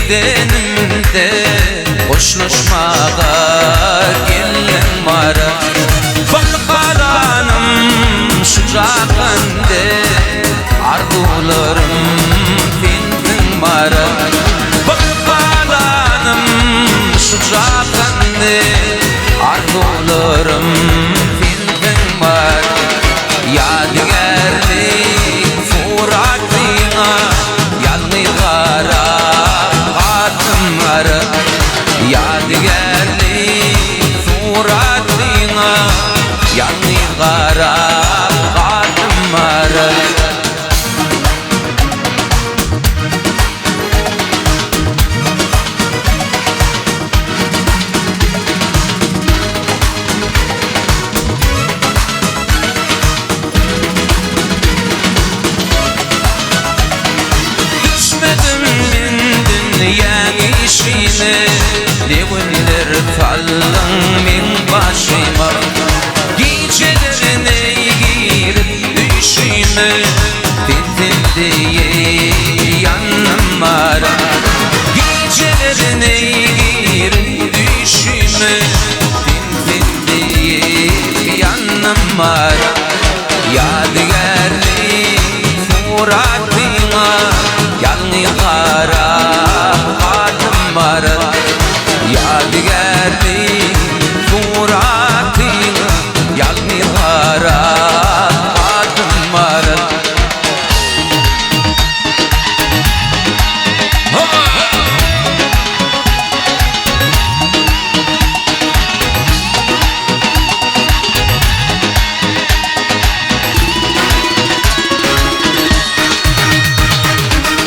gidenimde koşlaşmağa gelen mara Bakkalanım şu cakande arzularım fintin mara Bakkalanım şu cakande arzularım fintin mara Yadigarlik suratına yalnızlara hatımlara Yadigarlik suratına yalnızlara hatımlara Devunlar fallan min başıma Gecelerine girip düşüme Dedim diye yanıma Gecelerine girip düşüme Dedim diye yanıma Yadigarlik suratına yalnızlara hatımlara Yadigarlik suratına yalnızlara hatımlara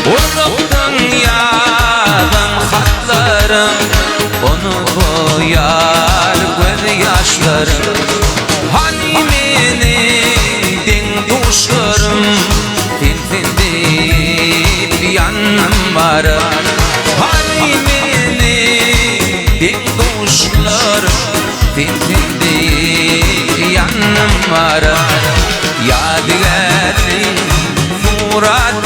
Unuttum yazan hatlarım Onu koyar göz yaşlarım Hani benim den kuşlarım Tintin deyip yanım var Hani benim den kuşlarım Tintin deyip yanım var Yadigarlik surat